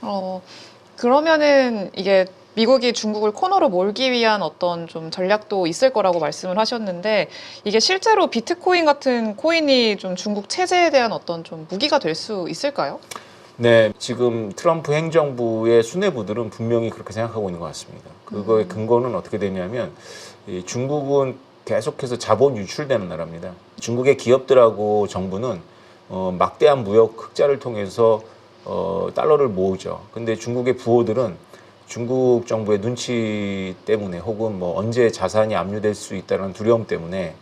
어, 그러면은 이게 미국이 중국을 코너로 몰기 위한 어떤 좀 전략도 있을 거라고 말씀을 하셨는데 이게 실제로 비트코인 같은 코인이 좀 중국 체제에 대한 어떤 좀 무기가 될 수 있을까요? 네, 지금 트럼프 행정부의 수뇌부들은 분명히 그렇게 생각하고 있는 것 같습니다. 그거의 근거는 어떻게 되냐면 이 중국은 계속해서 자본 유출되는 나라입니다. 중국의 기업들하고 정부는 막대한 무역 흑자를 통해서 달러를 모으죠. 근데 중국의 부호들은 중국 정부의 눈치 때문에 혹은 뭐 언제 자산이 압류될 수 있다는 두려움 때문에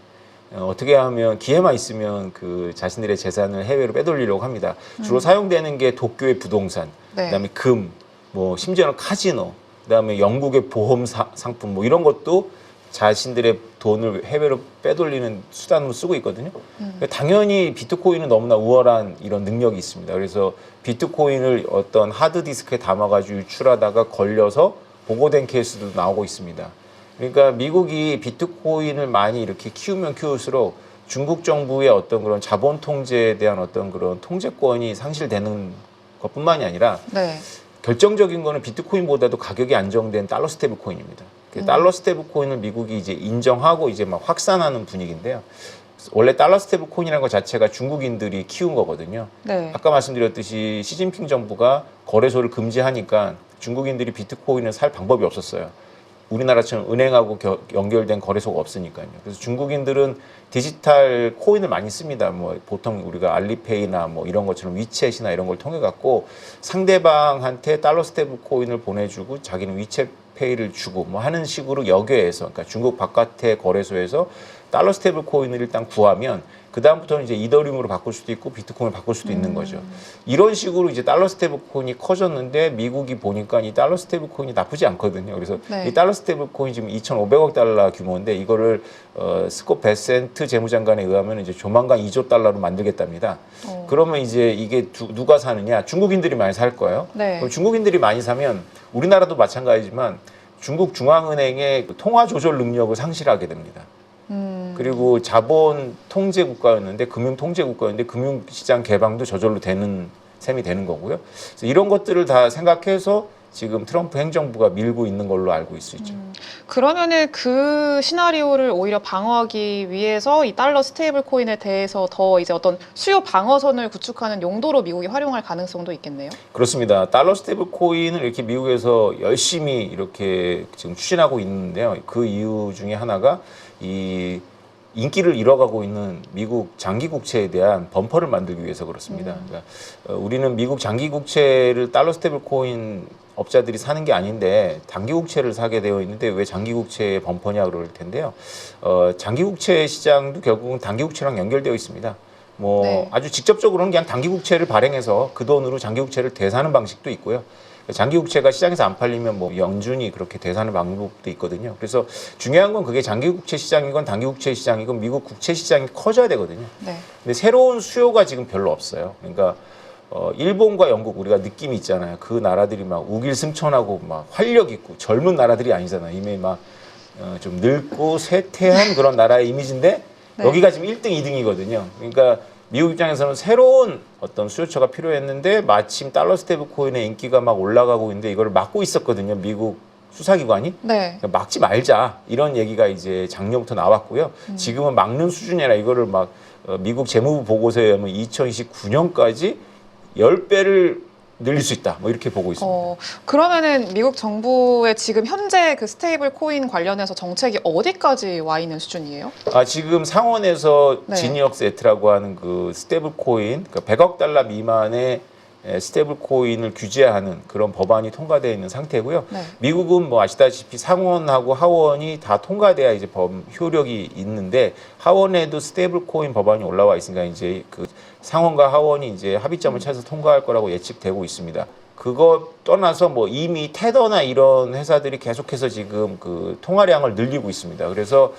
어떻게 하면 기회만 있으면 그 자신들의 재산을 해외로 빼돌리려고 합니다. 주로 사용되는 게 도쿄의 부동산, 네. 그다음에 금, 뭐 심지어는 카지노, 그다음에 영국의 보험 상품 뭐 이런 것도 자신들의 돈을 해외로 빼돌리는 수단으로 쓰고 있거든요. 당연히 비트코인은 너무나 우월한 이런 능력이 있습니다. 그래서 비트코인을 어떤 하드디스크에 담아가지고 유출하다가 걸려서 보고된 케이스도 나오고 있습니다. 그러니까 미국이 비트코인을 많이 이렇게 키우면 키울수록 중국 정부의 어떤 그런 자본 통제에 대한 어떤 그런 통제권이 상실되는 것뿐만이 아니라 네. 결정적인 거는 비트코인보다도 가격이 안정된 달러 스테이블 코인입니다. 달러 스테이블 코인을 미국이 이제 인정하고 이제 막 확산하는 분위기인데요. 원래 달러 스테이블 코인이라는 것 자체가 중국인들이 키운 거거든요. 네. 아까 말씀드렸듯이 시진핑 정부가 거래소를 금지하니까 중국인들이 비트코인을 살 방법이 없었어요. 우리나라처럼 은행하고 연결된 거래소가 없으니까요. 그래서 중국인들은 디지털 코인을 많이 씁니다. 뭐 보통 우리가 알리페이나 뭐 이런 것처럼 위챗이나 이런 걸 통해 갖고 상대방한테 달러 스테이블 코인을 보내주고 자기는 위챗페이를 주고 뭐 하는 식으로 여교에서, 그러니까 중국 바깥의 거래소에서 달러 스테이블 코인을 일단 구하면 그 다음부터는 이제 이더리움으로 바꿀 수도 있고 비트코인을 바꿀 수도 있는 거죠. 이런 식으로 이제 달러 스테이블 코인이 커졌는데 미국이 보니까 이 달러 스테이블 코인이 나쁘지 않거든요. 그래서 네. 이 달러 스테이블 코인이 지금 2,500억 달러 규모인데 이거를 스콧 베센트 재무장관에 의하면 이제 조만간 2조 달러로 만들겠답니다. 그러면 이제 이게 누가 사느냐? 중국인들이 많이 살 거예요. 네. 그럼 중국인들이 많이 사면 우리나라도 마찬가지지만 중국 중앙은행의 통화 조절 능력을 상실하게 됩니다. 그리고 자본 통제 국가였는데 금융 통제 국가였는데 금융시장 개방도 저절로 되는 셈이 되는 거고요. 그래서 이런 것들을 다 생각해서 지금 트럼프 행정부가 밀고 있는 걸로 알고 있죠. 그러면은 그 시나리오를 오히려 방어하기 위해서 이 달러 스테이블 코인에 대해서 더 이제 어떤 수요 방어선을 구축하는 용도로 미국이 활용할 가능성도 있겠네요. 그렇습니다. 달러 스테이블 코인을 이렇게 미국에서 열심히 이렇게 지금 추진하고 있는데요. 그 이유 중에 하나가 이 인기를 잃어가고 있는 미국 장기 국채에 대한 범퍼를 만들기 위해서 그렇습니다. 그러니까 우리는 미국 장기 국채를 달러 스테이블 코인 업자들이 사는 게 아닌데 단기 국채를 사게 되어 있는데 왜 장기 국채의 범퍼냐 그럴 텐데요. 장기 국채 시장도 결국은 단기 국채랑 연결되어 있습니다. 뭐 네. 아주 직접적으로는 그냥 단기 국채를 발행해서 그 돈으로 장기 국채를 대사하는 방식도 있고요. 장기 국채가 시장에서 안 팔리면 뭐 영준이 그렇게 대사하는 방법도 있거든요. 그래서 중요한 건 그게 장기 국채 시장이건 단기 국채 시장이건 미국 국채 시장이 커져야 되거든요. 네. 근데 새로운 수요가 지금 별로 없어요. 그러니까 일본과 영국 우리가 느낌이 있잖아요. 그 나라들이 막 우길승천하고 막 활력 있고 젊은 나라들이 아니잖아요. 이미 막 좀 늙고 쇠퇴한 그런 나라의 이미지인데 네. 여기가 지금 1등, 2등이거든요. 그러니까 미국 입장에서는 새로운 어떤 수요처가 필요했는데 마침 달러 스테이블 코인의 인기가 막 올라가고 있는데 이걸 막고 있었거든요. 미국 수사기관이. 네. 그러니까 막지 말자 이런 얘기가 이제 작년부터 나왔고요. 지금은 막는 수준이 아니라 이거를 막 미국 재무부 보고서에 의하면 2029년까지 10배를 늘릴 수 있다. 뭐 이렇게 보고 있습니다. 그러면은 미국 정부의 지금 현재 그 스테이블 코인 관련해서 정책이 어디까지 와 있는 수준이에요? 지금 상원에서 네. 지니어스 액트라고 하는 그 스테이블 코인, 그러니까 100억 달러 미만의 스테이블 코인을 규제하는 그런 법안이 통과되어 있는 상태고요. 네. 미국은 뭐 아시다시피 상원하고 하원이 다 통과돼야 이제 법 효력이 있는데 하원에도 스테이블 코인 법안이 올라와 있으니까 이제 그 상원과 하원이 이제 합의점을 찾아서 통과할 거라고 예측되고 있습니다. 그거 떠나서 뭐 이미 테더나 이런 회사들이 계속해서 지금 그 통화량을 늘리고 있습니다. 그래서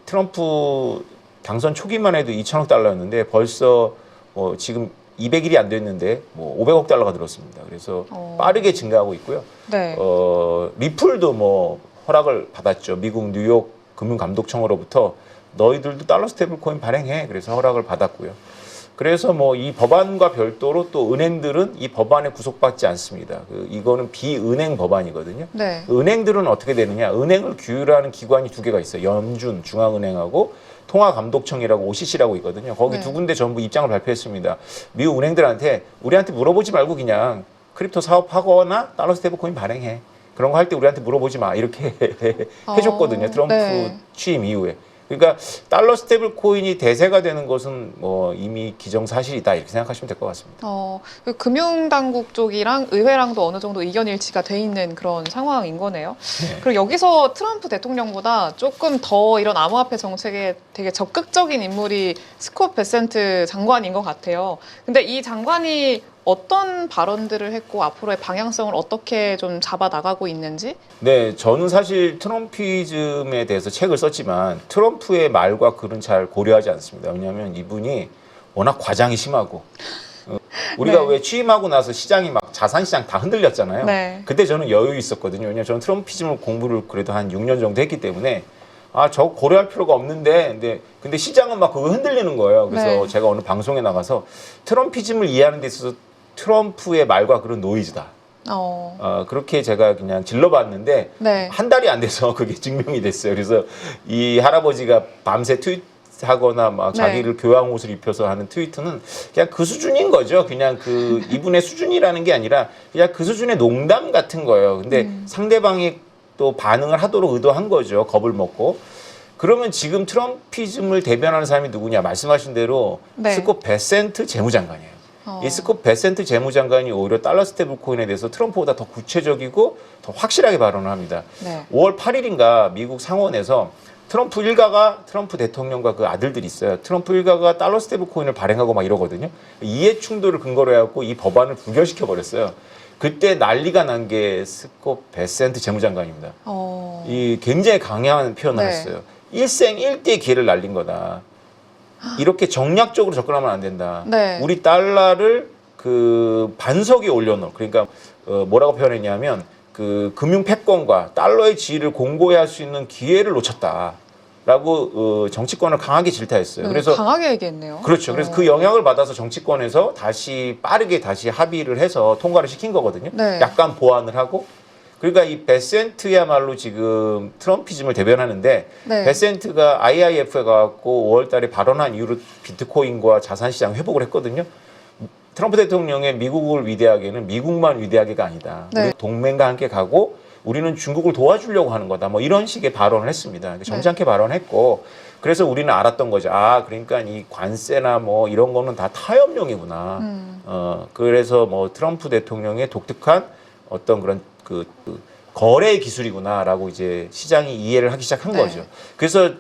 트럼프 당선 초기만 해도 2천억 달러였는데 벌써 지금 200일이 안 됐는데 뭐 500억 달러가 들었습니다. 그래서 빠르게 증가하고 있고요. 네. 리플도 뭐 허락을 받았죠. 미국 뉴욕 금융감독청으로부터 너희들도 달러 스테이블 코인 발행해. 그래서 허락을 받았고요. 그래서 뭐 이 법안과 별도로 또 은행들은 이 법안에 구속받지 않습니다. 이거는 비은행 법안이거든요. 네. 은행들은 어떻게 되느냐? 은행을 규율하는 기관이 두 개가 있어요. 연준 중앙은행하고 통화감독청이라고 OCC라고 있거든요. 거기 네. 두 군데 전부 입장을 발표했습니다. 미국 은행들한테 우리한테 물어보지 말고 그냥 크립토 사업하거나 달러 스테이블코인 발행해. 그런 거 할 때 우리한테 물어보지 마. 이렇게 해줬거든요. 트럼프 네. 취임 이후에. 그러니까 달러 스테이블 코인이 대세가 되는 것은 뭐 이미 기정사실이다 이렇게 생각하시면 될 것 같습니다. 그 금융당국 쪽이랑 의회랑도 어느 정도 의견 일치가 돼 있는 그런 상황인 거네요. 네. 그리고 여기서 트럼프 대통령보다 조금 더 이런 암호화폐 정책에 되게 적극적인 인물이 스콧 베센트 장관인 것 같아요. 근데 이 장관이 어떤 발언들을 했고 앞으로의 방향성을 어떻게 좀 잡아 나가고 있는지? 네, 저는 사실 트럼피즘에 대해서 책을 썼지만 트럼프의 말과 글은 잘 고려하지 않습니다. 왜냐하면 이분이 워낙 과장이 심하고 우리가 네. 왜 취임하고 나서 시장이 막 자산 시장 다 흔들렸잖아요. 네. 그때 저는 여유 있었거든요. 왜냐하면 저는 트럼피즘을 공부를 그래도 한 6년 정도 했기 때문에 저 고려할 필요가 없는데 근데 시장은 막 그거 흔들리는 거예요. 그래서 네. 제가 어느 방송에 나가서 트럼피즘을 이해하는 데 있어서 트럼프의 말과 글은 노이즈다. 그렇게 제가 그냥 질러봤는데 네. 한 달이 안 돼서 그게 증명이 됐어요. 그래서 이 할아버지가 밤새 트윗하거나 막 네. 자기를 교양 옷을 입혀서 하는 트위터는 그냥 그 수준인 거죠. 그냥 그 이분의 수준이라는 게 아니라 그냥 그 수준의 농담 같은 거예요. 근데 상대방이 또 반응을 하도록 의도한 거죠. 겁을 먹고. 그러면 지금 트럼피즘을 대변하는 사람이 누구냐? 말씀하신 대로 네. 스콧 베센트 재무장관이에요. 이 스콧 베센트 재무장관이 오히려 달러 스테이블 코인에 대해서 트럼프보다 더 구체적이고 더 확실하게 발언을 합니다. 네. 5월 8일인가 미국 상원에서 트럼프 일가가 트럼프 대통령과 그 아들들이 있어요. 트럼프 일가가 달러 스테이블 코인을 발행하고 막 이러거든요. 이해 충돌을 근거로 해갖고 이 법안을 부결시켜 버렸어요. 그때 난리가 난 게 스콧 베센트 재무장관입니다. 이 굉장히 강한 표현을 네. 했어요. 일생일대 기회를 날린 거다. 이렇게 정략적으로 접근하면 안 된다. 네. 우리 달러를 그 반석에 올려놓을 그러니까 뭐라고 표현했냐면 그 금융 패권과 달러의 지위를 공고히 할 수 있는 기회를 놓쳤다라고 정치권을 강하게 질타했어요. 그래서 강하게 얘기했네요. 그렇죠. 그래서 그 영향을 받아서 정치권에서 빠르게 다시 합의를 해서 통과를 시킨 거거든요. 네. 약간 보완을 하고. 그러니까 이 베센트야말로 지금 트럼피즘을 대변하는데 네. 베센트가 IIF에 가갖고 5월 달에 발언한 이후로 비트코인과 자산시장 회복을 했거든요. 트럼프 대통령의 미국을 위대하게는 미국만 위대하게가 아니다. 네. 우리 동맹과 함께 가고 우리는 중국을 도와주려고 하는 거다. 뭐 이런 식의 발언을 했습니다. 점잖게 발언했고 그래서 우리는 알았던 거죠. 그러니까 이 관세나 뭐 이런 거는 다 타협용이구나. 그래서 뭐 트럼프 대통령의 독특한 어떤 그런 그 거래 기술이구나라고 이제 시장이 이해를 하기 시작한 네. 거죠. 그래서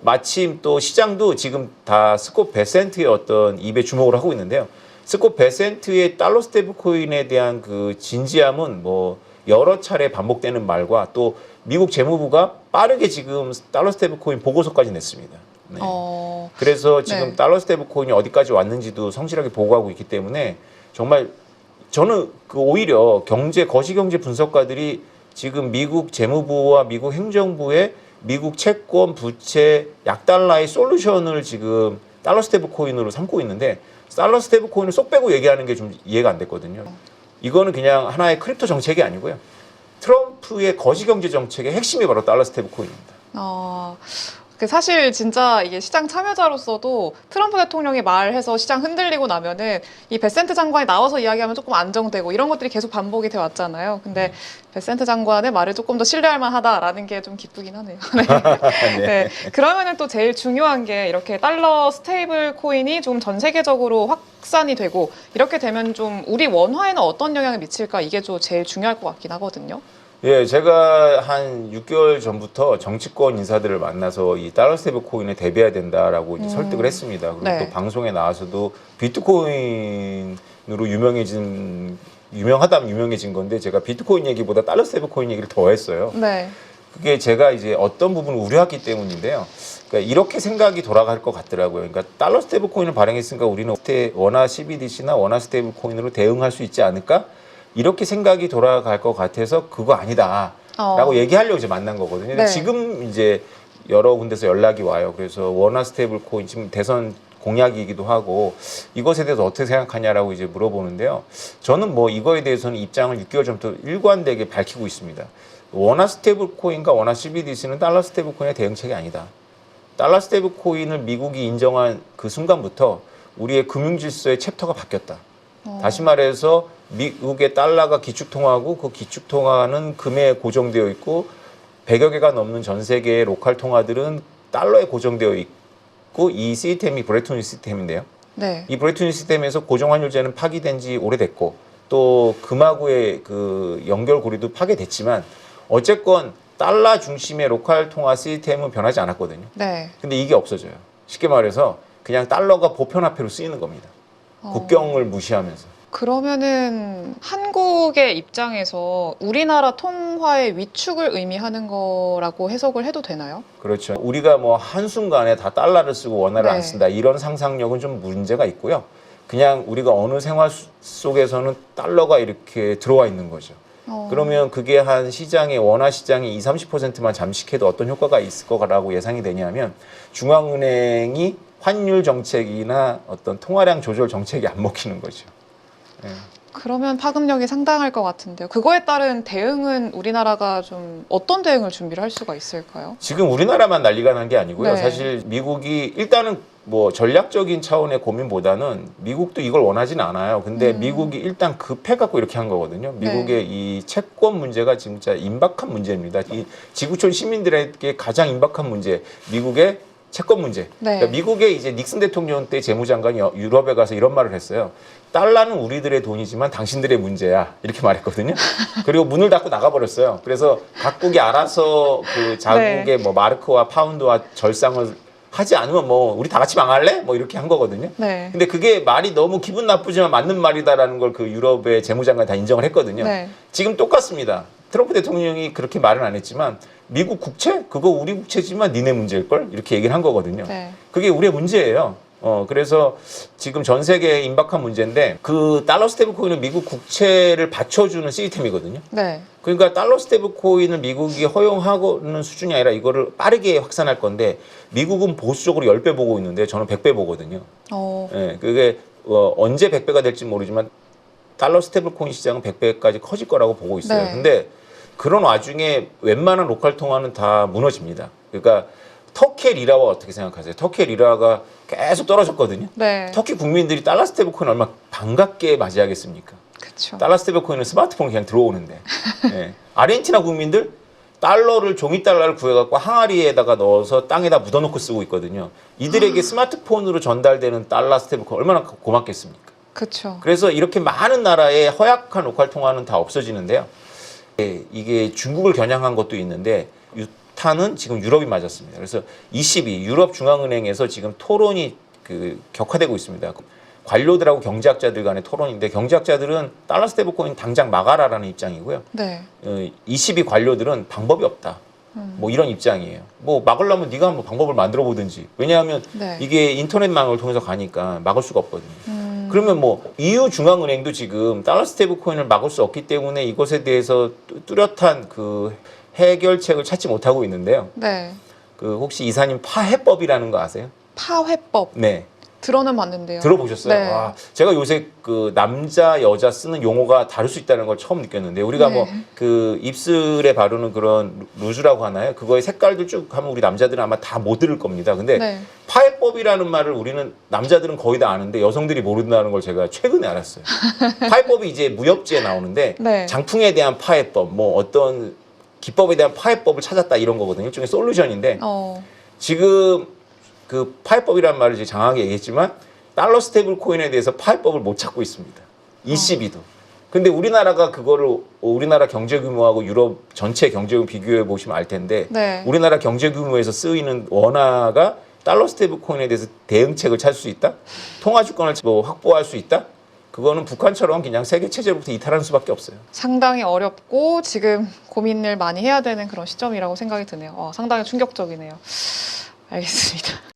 마침 또 시장도 지금 다 스콧 베센트의 어떤 입에 주목을 하고 있는데요. 스콧 베센트의 달러 스테이블 코인에 대한 그 진지함은 뭐 여러 차례 반복되는 말과 또 미국 재무부가 빠르게 지금 달러 스테이블 코인 보고서까지 냈습니다. 네. 그래서 지금 네. 달러 스테이블 코인이 어디까지 왔는지도 성실하게 보고하고 있기 때문에 정말 저는 오히려 거시경제 분석가들이 지금 미국 재무부와 미국 행정부의 미국 채권, 부채, 약달러의 솔루션을 지금 달러 스테이블 코인으로 삼고 있는데 달러 스테이블 코인을 쏙 빼고 얘기하는 게 좀 이해가 안 됐거든요. 이거는 그냥 하나의 크립토 정책이 아니고요. 트럼프의 거시경제 정책의 핵심이 바로 달러 스테이블 코인입니다. 사실 진짜 이게 시장 참여자로서도 트럼프 대통령이 말해서 시장 흔들리고 나면은 이 베센트 장관이 나와서 이야기하면 조금 안정되고 이런 것들이 계속 반복이 돼 왔잖아요. 근데 베센트 장관의 말을 조금 더 신뢰할 만하다라는 게 좀 기쁘긴 하네요. 네. 네. 그러면은 또 제일 중요한 게 이렇게 달러 스테이블 코인이 좀 전 세계적으로 확산이 되고 이렇게 되면 좀 우리 원화에는 어떤 영향을 미칠까 이게 좀 제일 중요할 것 같긴 하거든요. 예, 제가 한 6개월 전부터 정치권 인사들을 만나서 이 달러 스테이블 코인에 대비해야 된다라고 이제 설득을 했습니다. 그리고 네. 또 방송에 나와서도 비트코인으로 유명하다면 유명해진 건데 제가 비트코인 얘기보다 달러 스테이블 코인 얘기를 더 했어요. 네. 그게 제가 이제 어떤 부분을 우려했기 때문인데요. 그러니까 이렇게 생각이 돌아갈 것 같더라고요. 그러니까 달러 스테이블 코인을 발행했으니까 우리는 원화 CBDC나 원화 스테이블 코인으로 대응할 수 있지 않을까? 이렇게 생각이 돌아갈 것 같아서 그거 아니다라고 얘기하려고 이제 만난 거거든요. 근데 네. 지금 이제 여러 군데서 연락이 와요. 그래서 원화 스테이블 코인 지금 대선 공약이기도 하고 이것에 대해서 어떻게 생각하냐라고 이제 물어보는데요. 저는 뭐 이거에 대해서는 입장을 6개월 전부터 일관되게 밝히고 있습니다. 원화 스테이블 코인과 원화 CBDC는 달러 스테이블 코인의 대응책이 아니다. 달러 스테이블 코인을 미국이 인정한 그 순간부터 우리의 금융 질서의 챕터가 바뀌었다. 다시 말해서 미국의 달러가 기축통화고 그 기축통화는 금에 고정되어 있고 100여 개가 넘는 전 세계의 로컬 통화들은 달러에 고정되어 있고 이 시스템이 브레튼 우드 시스템인데요. 네. 이 브레튼 우드 시스템에서 고정환율제는 파기된 지 오래됐고 또 금하고의 그 연결고리도 파괴됐지만 어쨌건 달러 중심의 로컬 통화 시스템은 변하지 않았거든요. 네. 근데 이게 없어져요. 쉽게 말해서 그냥 달러가 보편화폐로 쓰이는 겁니다. 국경을 무시하면서. 그러면은 한국의 입장에서 우리나라 통화의 위축을 의미하는 거라고 해석을 해도 되나요? 그렇죠. 우리가 뭐 한순간에 다 달러를 쓰고 원화를 네. 안 쓴다. 이런 상상력은 좀 문제가 있고요. 그냥 우리가 어느 생활 속에서는 달러가 이렇게 들어와 있는 거죠. 그러면 그게 한 시장의 원화 시장이 20-30%만 잠식해도 어떤 효과가 있을 거라고 예상이 되냐면 중앙은행이 환율 정책이나 어떤 통화량 조절 정책이 안 먹히는 거죠. 네. 그러면 파급력이 상당할 것 같은데요. 그거에 따른 대응은 우리나라가 좀 어떤 대응을 준비를 할 수가 있을까요? 지금 우리나라만 난리가 난 게 아니고요. 네. 사실 미국이 일단은 뭐 전략적인 차원의 고민보다는 미국도 이걸 원하지는 않아요. 근데 미국이 일단 급해갖고 이렇게 한 거거든요. 미국의 이 채권 문제가 진짜 임박한 문제입니다. 이 지구촌 시민들에게 가장 임박한 문제, 미국의 채권 문제. 네. 그러니까 미국의 이제 닉슨 대통령 때 재무장관이 유럽에 가서 이런 말을 했어요. 달러는 우리들의 돈이지만 당신들의 문제야. 이렇게 말했거든요. 그리고 문을 닫고 나가버렸어요. 그래서 각국이 알아서 그 자국의 네. 뭐 마르크와 파운드와 절상을 하지 않으면 뭐 우리 다 같이 망할래? 뭐 이렇게 한 거거든요. 네. 근데 그게 말이 너무 기분 나쁘지만 맞는 말이다라는 걸 그 유럽의 재무장관이 다 인정을 했거든요. 네. 지금 똑같습니다. 트럼프 대통령이 그렇게 말은 안 했지만 미국 국채? 그거 우리 국채지만 니네 문제일걸? 이렇게 얘기를 한 거거든요. 네. 그게 우리의 문제예요. 그래서 지금 전 세계에 임박한 문제인데 그 달러 스테이블 코인은 미국 국채를 받쳐주는 시스템이거든요. 네. 그러니까 달러 스테이블 코인을 미국이 허용하는 수준이 아니라 이거를 빠르게 확산할 건데 미국은 보수적으로 10배 보고 있는데 저는 100배 보거든요. 예, 그게 언제 100배가 될지 모르지만 달러 스테이블 코인 시장은 100배까지 커질 거라고 보고 있어요. 네. 근데 그런 와중에 웬만한 로컬 통화는 다 무너집니다. 그러니까 터키의 리라와 어떻게 생각하세요? 터키의 리라가 계속 떨어졌거든요. 네. 터키 국민들이 달러 스테이블 코인 얼마나 반갑게 맞이하겠습니까? 그렇죠. 달러 스테이블 코인은 스마트폰 그냥 들어오는데. 예. 아르헨티나 국민들 달러를 종이 달러를 구해갖고 항아리에다가 넣어서 땅에다 묻어놓고 쓰고 있거든요. 이들에게 스마트폰으로 전달되는 달러 스테이블 코인 얼마나 고맙겠습니까? 그렇죠. 그래서 이렇게 많은 나라의 허약한 로컬 통화는 다 없어지는데요. 이게 중국을 겨냥한 것도 있는데 유타는 지금 유럽이 맞았습니다. 그래서 ECB 유럽 중앙은행에서 지금 토론이 격화되고 있습니다. 관료들하고 경제학자들 간의 토론인데 경제학자들은 달러 스테이블 코인 당장 막아라라는 입장이고요. 네. ECB 관료들은 방법이 없다. 뭐 이런 입장이에요. 뭐 막으려면 네가 한번 방법을 만들어 보든지. 왜냐하면 네. 이게 인터넷망을 통해서 가니까 막을 수가 없거든요. 그러면 뭐 EU 중앙은행도 지금 달러 스테이블 코인을 막을 수 없기 때문에 이것에 대해서 뚜렷한 그 해결책을 찾지 못하고 있는데요. 네. 그 혹시 이사님 파해법이라는 거 아세요? 파회법. 네. 들어는 봤는데요. 들어보셨어요? 네. 와, 제가 요새 그 남자 여자 쓰는 용어가 다를 수 있다는 걸 처음 느꼈는데 우리가 네. 뭐 그 입술에 바르는 그런 루즈라고 하나요? 그거의 색깔들 쭉 하면 우리 남자들은 아마 다 못 들을 겁니다. 근데 네. 파해법이라는 말을 우리는 남자들은 거의 다 아는데 여성들이 모른다는 걸 제가 최근에 알았어요. 파해법이 이제 무협지에 나오는데 네. 장풍에 대한 파해법, 뭐 어떤 기법에 대한 파해법을 찾았다 이런 거거든요. 일종의 솔루션인데 지금 그 파해법이라는 말을 이제 장하게 얘기했지만 달러 스테이블 코인에 대해서 파해법을 못 찾고 있습니다. ECB도. 근데 우리나라가 그거를 우리나라 경제 규모하고 유럽 전체 경제 규모 비교해 보시면 알 텐데 네. 우리나라 경제 규모에서 쓰이는 원화가 달러 스테이블 코인에 대해서 대응책을 찾을 수 있다? 통화 주권을 뭐 확보할 수 있다? 그거는 북한처럼 그냥 세계 체제로부터 이탈하는 수밖에 없어요. 상당히 어렵고 지금 고민을 많이 해야 되는 그런 시점이라고 생각이 드네요. 상당히 충격적이네요. 알겠습니다.